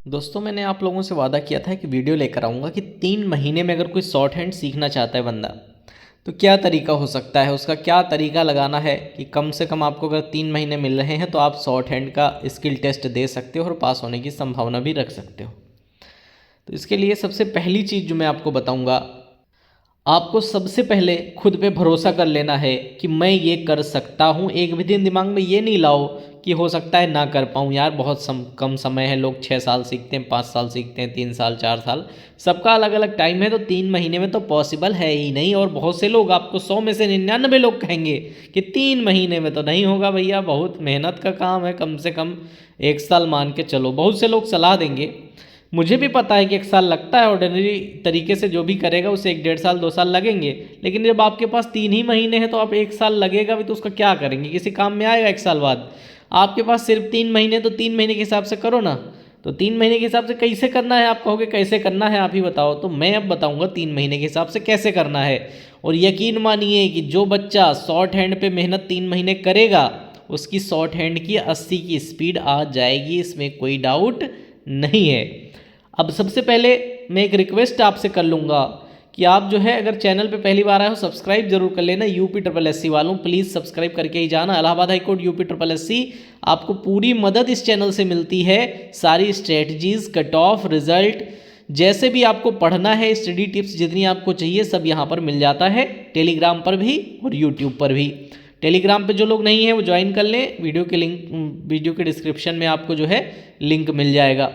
दोस्तों मैंने आप लोगों से वादा किया था कि वीडियो लेकर आऊँगा कि 3 महीने में अगर कोई शॉर्ट हैंड सीखना चाहता है बंदा तो क्या तरीका हो सकता है, उसका क्या तरीका लगाना है कि कम से कम आपको अगर 3 महीने मिल रहे हैं तो आप शॉर्ट हैंड का स्किल टेस्ट दे सकते हो और पास होने की संभावना भी रख सकते हो। तो इसके लिए सबसे पहली चीज़ जो मैं आपको बताऊँगा, आपको सबसे पहले खुद पे भरोसा कर लेना है कि मैं ये कर सकता हूँ। एक भी दिन दिमाग में ये नहीं लाओ कि हो सकता है ना कर पाऊँ, यार बहुत कम समय है। लोग 6 साल सीखते हैं, 5 साल सीखते हैं, 3 साल 4 साल, सबका अलग अलग टाइम है। तो 3 महीने में तो पॉसिबल है ही नहीं। और बहुत से लोग, आपको 100 में से 99 लोग कहेंगे कि 3 महीने में तो नहीं होगा भैया, बहुत मेहनत का काम है, कम से कम 1 साल मान के चलो। बहुत से लोग सलाह देंगे, मुझे भी पता है कि 1 साल लगता है, ऑर्डिनरी तरीके से जो भी करेगा उसे 1 1.5 साल 2 साल लगेंगे। लेकिन जब आपके पास 3 ही महीने हैं तो आप 1 साल लगेगा भी तो उसका क्या करेंगे, किसी काम में आएगा 1 साल बाद? आपके पास सिर्फ 3 महीने, तो 3 महीने के हिसाब से करो ना। तो 3 महीने के हिसाब से कैसे करना है? आप कहोगे कैसे करना है, आप ही बताओ। तो मैं अब बताऊंगा 3 महीने के हिसाब से कैसे करना है। और यकीन मानिए कि जो बच्चा शॉर्ट हैंड पे मेहनत 3 महीने करेगा उसकी शॉर्ट हैंड की 80 की स्पीड आ जाएगी, इसमें कोई डाउट नहीं है। अब सबसे पहले मैं एक रिक्वेस्ट आपसे कर लूँगा कि आप जो है, अगर चैनल पे पहली बार आए हो, सब्सक्राइब जरूर कर लेना। UPSSC वालों प्लीज़ सब्सक्राइब करके ही जाना। इलाहाबाद हाईकोर्ट UPSSC, आपको पूरी मदद इस चैनल से मिलती है। सारी स्ट्रेटजीज़, कट ऑफ, रिजल्ट, जैसे भी आपको पढ़ना है, स्टडी टिप्स जितनी आपको चाहिए सब यहाँ पर मिल जाता है। टेलीग्राम पर भी और यूट्यूब पर भी। टेलीग्राम पे जो लोग नहीं हैं वो ज्वाइन कर लें, वीडियो के डिस्क्रिप्शन में आपको जो है लिंक मिल जाएगा।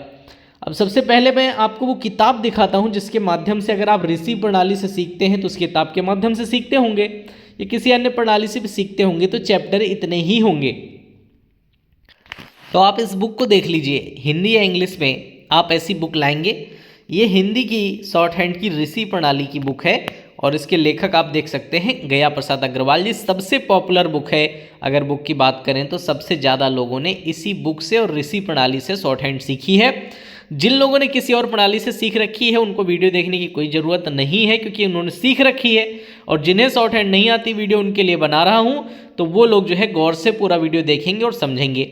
अब सबसे पहले मैं आपको वो किताब दिखाता हूँ जिसके माध्यम से, अगर आप ऋषि प्रणाली से सीखते हैं तो उस किताब के माध्यम से सीखते होंगे, या किसी अन्य प्रणाली से भी सीखते होंगे तो चैप्टर इतने ही होंगे। तो आप इस बुक को देख लीजिए, हिंदी या इंग्लिश में आप ऐसी बुक लाएंगे। ये हिंदी की शॉर्ट हैंड की ऋषि प्रणाली की बुक है और इसके लेखक आप देख सकते हैं गया प्रसाद अग्रवाल जी। सबसे पॉपुलर बुक है। अगर बुक की बात करें तो सबसे ज़्यादा लोगों ने इसी बुक से और ऋषि प्रणाली से शॉर्ट हैंड सीखी है। जिन लोगों ने किसी और प्रणाली से सीख रखी है उनको वीडियो देखने की कोई ज़रूरत नहीं है, क्योंकि उन्होंने सीख रखी है। और जिन्हें शॉर्ट हैंड नहीं आती, वीडियो उनके लिए बना रहा हूँ, तो वो लोग जो है गौर से पूरा वीडियो देखेंगे और समझेंगे।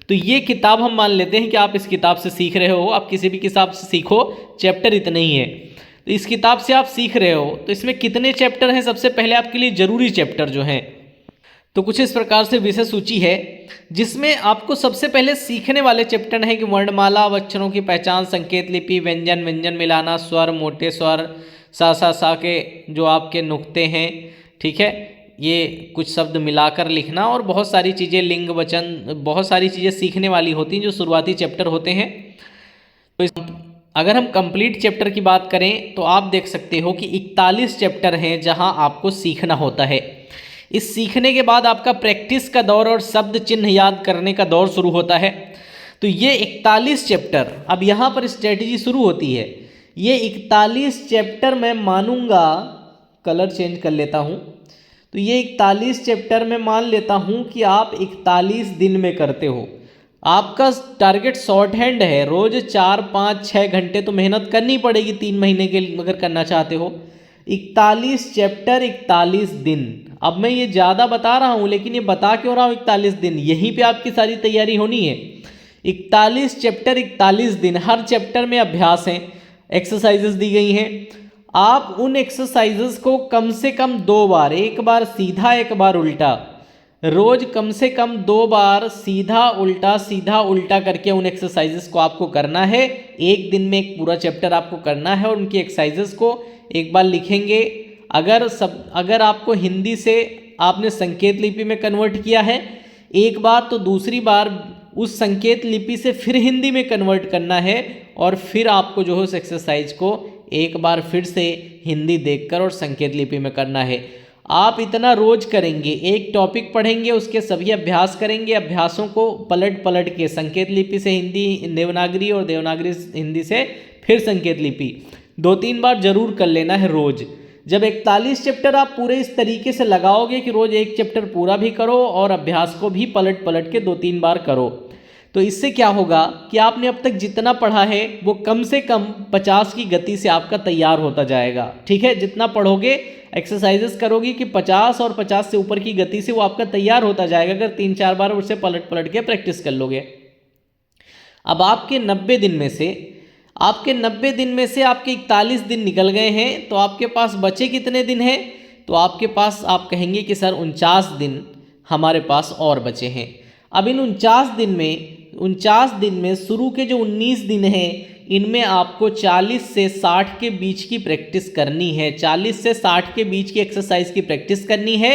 तो ये किताब हम मान लेते हैं कि आप इस किताब से सीख रहे हो। आप किसी भी किताब से सीखो, चैप्टर इतने ही है। तो इस किताब से आप सीख रहे हो तो इसमें कितने चैप्टर हैं? सबसे पहले आपके लिए जरूरी चैप्टर जो हैं तो कुछ इस प्रकार से विषय सूची है, जिसमें आपको सबसे पहले सीखने वाले चैप्टर हैं कि वर्णमाला, अक्षरों की पहचान, संकेत लिपि, व्यंजन, व्यंजन मिलाना, स्वर, मोटे स्वर, सा के जो आपके नुक्ते हैं, ठीक है, ये कुछ शब्द मिलाकर लिखना, और बहुत सारी चीज़ें, लिंग, वचन, बहुत सारी चीज़ें सीखने वाली होती हैं जो शुरुआती चैप्टर होते हैं। तो अगर हम कंप्लीट चैप्टर की बात करें तो आप देख सकते हो कि 41 चैप्टर हैं जहां आपको सीखना होता है। इस सीखने के बाद आपका प्रैक्टिस का दौर और शब्द चिन्ह याद करने का दौर शुरू होता है। तो ये 41 चैप्टर, अब यहाँ पर स्ट्रेटजी शुरू होती है। ये 41 चैप्टर मैं मानूंगा, कलर चेंज कर लेता हूँ, तो ये 41 चैप्टर मैं मान लेता हूँ कि आप 41 दिन में करते हो। आपका टारगेट शॉर्ट हैंड है, रोज 4 5 6 घंटे तो मेहनत करनी पड़ेगी 3 महीने के लिए अगर करना चाहते हो। 41 चैप्टर 41 दिन। अब मैं ये ज़्यादा बता रहा हूँ, लेकिन ये बता क्यों रहा हूँ 41 दिन? यहीं पे आपकी सारी तैयारी होनी है। 41 चैप्टर 41 दिन, हर चैप्टर में अभ्यास हैं, एक्सरसाइजेस दी गई हैं। आप उन एक्सरसाइजेस को कम से कम 2 बार, एक बार सीधा एक बार उल्टा, रोज कम से कम 2 बार सीधा उल्टा करके उन एक्सरसाइजेस को आपको करना है। एक दिन में एक पूरा चैप्टर आपको करना है और उनकी एक्सरसाइजेस को एक बार लिखेंगे। अगर आपको हिंदी से आपने संकेत लिपि में कन्वर्ट किया है एक बार, तो दूसरी बार उस संकेत लिपि से फिर हिंदी में कन्वर्ट करना है, और फिर आपको जो है उस एक्सरसाइज को एक बार फिर से हिंदी देखकर और संकेत लिपि में करना है। आप इतना रोज करेंगे, एक टॉपिक पढ़ेंगे, उसके सभी अभ्यास करेंगे, अभ्यासों को पलट पलट के संकेत लिपि से हिंदी देवनागरी और देवनागरी हिंदी से फिर संकेत लिपि 2-3 बार जरूर कर लेना है रोज। जब 41 चैप्टर आप पूरे इस तरीके से लगाओगे कि रोज एक चैप्टर पूरा भी करो और अभ्यास को भी पलट पलट के 2-3 बार करो, तो इससे क्या होगा कि आपने अब तक जितना पढ़ा है वो कम से कम 50 की गति से आपका तैयार होता जाएगा। ठीक है, जितना पढ़ोगे, एक्सरसाइजेस करोगे कि 50 और 50 से ऊपर की गति से वो आपका तैयार होता जाएगा, अगर 3-4 बार उसे पलट पलट के प्रैक्टिस कर लोगे। अब आपके 90 दिन में से आपके 90 दिन में से आपके 41 दिन निकल गए हैं, तो आपके पास बचे कितने दिन हैं? तो आपके पास आप कहेंगे कि सर 49 दिन हमारे पास और बचे हैं। अब इन 49 दिन में शुरू के जो 19 दिन हैं, इनमें आपको 40 से 60 के बीच की प्रैक्टिस करनी है। 40 से 60 के बीच की एक्सरसाइज की प्रैक्टिस करनी है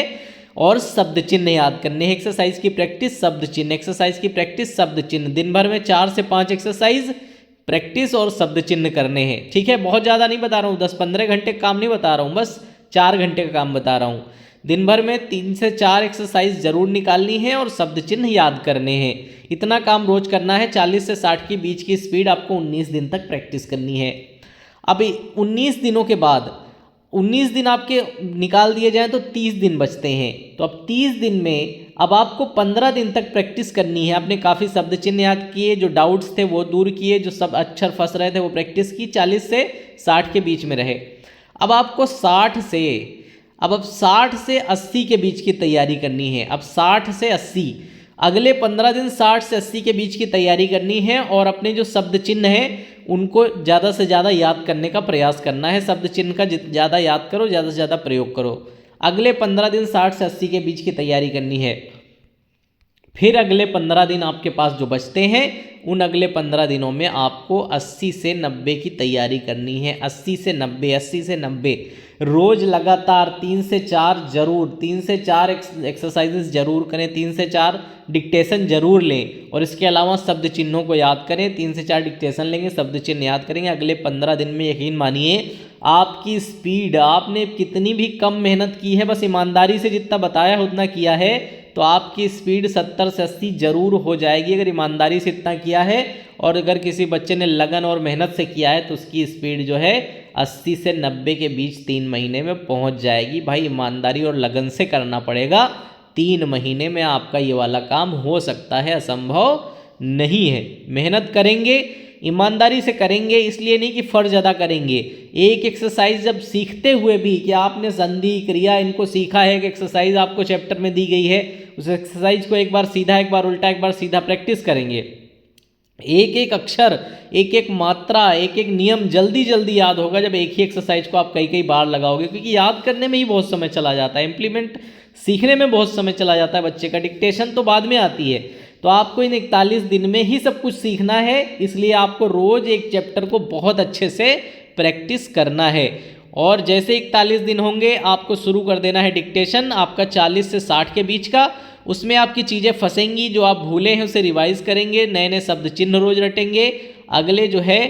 और शब्द चिन्ह याद करने हैं। एक्सरसाइज की प्रैक्टिस, शब्द चिन्ह, एक्सरसाइज की प्रैक्टिस, शब्द चिन्ह। दिन भर में 4 से 5 एक्सरसाइज, प्रैक्टिस और शब्द चिन्ह करने हैं। ठीक है, बहुत ज़्यादा नहीं बता रहा हूँ, 10-15 घंटे का काम नहीं बता रहा हूँ, बस 4 घंटे का काम बता रहा हूँ। दिन भर में 3 से 4 एक्सरसाइज जरूर निकालनी है और शब्द चिन्ह याद करने हैं। इतना काम रोज करना है। 40 से 60 के बीच की स्पीड आपको 19 दिन तक प्रैक्टिस करनी है। अब 19 दिनों के बाद 19 दिन आपके निकाल दिए जाएं तो 30 दिन बचते हैं। तो अब 30 दिन में अब आपको 15 दिन तक प्रैक्टिस करनी है। आपने काफ़ी शब्द चिन्ह याद किए, जो डाउट्स थे वो दूर किए, जो सब अक्षर फंस रहे थे वो प्रैक्टिस की, 40 से 60 के बीच में रहे। अब आपको 60 से 80 के बीच की तैयारी करनी है। अब 60 से 80 अगले 15 दिन 60 से 80 के बीच की तैयारी करनी है और अपने जो शब्द चिन्ह हैं उनको ज़्यादा से ज़्यादा याद करने का प्रयास करना है। शब्द चिन्ह का ज़्यादा याद करो, ज़्यादा से ज़्यादा प्रयोग करो। अगले 15 दिन 60 से 80 के बीच की तैयारी करनी है। फिर अगले 15 दिन आपके पास जो बचते हैं, उन अगले 15 दिनों में आपको 80 से 90 की तैयारी करनी है। 80 से 90 रोज लगातार 3 से 4 जरूर, 3 से 4 एक्सरसाइजेस जरूर करें, 3 से 4 डिक्टेशन जरूर लें और इसके अलावा शब्द चिन्हों को याद करें। 3 से 4 डिक्टेशन लेंगे, शब्द चिन्ह याद करेंगे। अगले 15 दिन में यकीन मानिए आपकी स्पीड, आपने कितनी भी कम मेहनत की है, बस ईमानदारी से जितना बताया उतना किया है, तो आपकी स्पीड 70 से 80 जरूर हो जाएगी अगर ईमानदारी से इतना किया है। और अगर किसी बच्चे ने लगन और मेहनत से किया है तो उसकी स्पीड जो है 80 से 90 के बीच 3 महीने में पहुंच जाएगी। भाई ईमानदारी और लगन से करना पड़ेगा। 3 महीने में आपका ये वाला काम हो सकता है, असंभव नहीं है। मेहनत करेंगे, ईमानदारी से करेंगे, इसलिए नहीं कि फर्ज अदा करेंगे। एक एक्सरसाइज जब सीखते हुए भी कि आपने संधि क्रिया इनको सीखा है, कि एक्सरसाइज आपको चैप्टर में दी गई है, उस एक्सरसाइज को एक बार सीधा, एक बार उल्टा, एक बार सीधा प्रैक्टिस करेंगे। एक एक अक्षर, एक एक मात्रा, एक एक नियम जल्दी जल्दी याद होगा जब एक ही एक्सरसाइज को आप कई कई बार लगाओगे, क्योंकि याद करने में ही बहुत समय चला जाता है, इम्प्लीमेंट सीखने में बहुत समय चला जाता है बच्चे का। डिक्टेशन तो बाद में आती है। तो आपको इन 41 दिन में ही सब कुछ सीखना है, इसलिए आपको रोज एक चैप्टर को बहुत अच्छे से प्रैक्टिस करना है। और जैसे 41 दिन होंगे आपको शुरू कर देना है डिक्टेशन आपका 40 से 60 के बीच का। उसमें आपकी चीज़ें फंसेंगी, जो आप भूले हैं उसे रिवाइज करेंगे, नए नए शब्द चिन्ह रोज रटेंगे। अगले जो है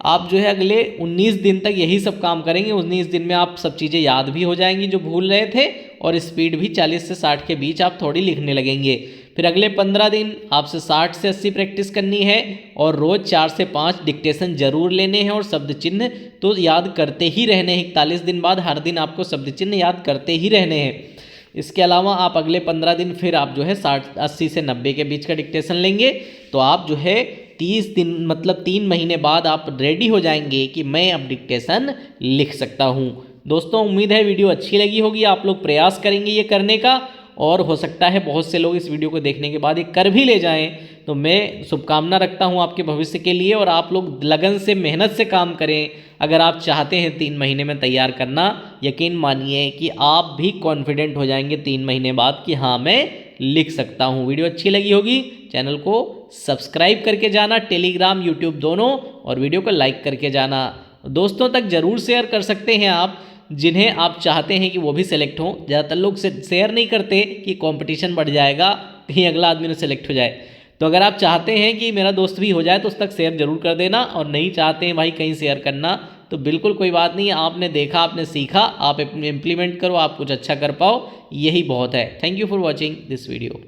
आप जो है अगले 19 दिन तक यही सब काम करेंगे। 19 दिन में आप सब चीज़ें याद भी हो जाएंगी जो भूल रहे थे, और स्पीड भी 40 से 60 के बीच आप थोड़ी लिखने लगेंगे। फिर अगले 15 दिन आपसे 60 से 80 प्रैक्टिस करनी है और रोज़ 4 से 5 डिक्टेशन जरूर लेने हैं और शब्द चिन्ह तो याद करते ही रहने हैं। 41 दिन बाद हर दिन आपको शब्द चिन्ह याद करते ही रहने हैं। इसके अलावा आप अगले 15 दिन फिर आप जो है 80 से 90 के बीच का डिक्टेशन लेंगे, तो आप जो है 30 दिन मतलब 3 महीने बाद आप रेडी हो जाएंगे कि मैं अब डिक्टेशन लिख सकता हूँ। दोस्तों उम्मीद है वीडियो अच्छी लगी होगी, आप लोग प्रयास करेंगे ये करने का, और हो सकता है बहुत से लोग इस वीडियो को देखने के बाद ये कर भी ले जाएं। तो मैं शुभकामना रखता हूं आपके भविष्य के लिए, और आप लोग लगन से मेहनत से काम करें। अगर आप चाहते हैं 3 महीने में तैयार करना, यकीन मानिए कि आप भी कॉन्फिडेंट हो जाएंगे 3 महीने बाद कि हाँ मैं लिख सकता हूँ। वीडियो अच्छी लगी होगी, चैनल को सब्सक्राइब करके जाना, टेलीग्राम यूट्यूब दोनों, और वीडियो को लाइक करके जाना। दोस्तों तक ज़रूर शेयर कर सकते हैं आप, जिन्हें आप चाहते हैं कि वो भी सेलेक्ट हों। ज़्यादातर लोग शेयर नहीं करते कि कंपटीशन बढ़ जाएगा, कहीं अगला आदमी ने सेलेक्ट हो जाए। तो अगर आप चाहते हैं कि मेरा दोस्त भी हो जाए तो उस तक शेयर जरूर कर देना, और नहीं चाहते हैं भाई कहीं शेयर करना तो बिल्कुल कोई बात नहीं। आपने देखा, आपने सीखा, आप इम्प्लीमेंट करो, आप कुछ अच्छा कर पाओ, यही बहुत है। Thank you for watching this video.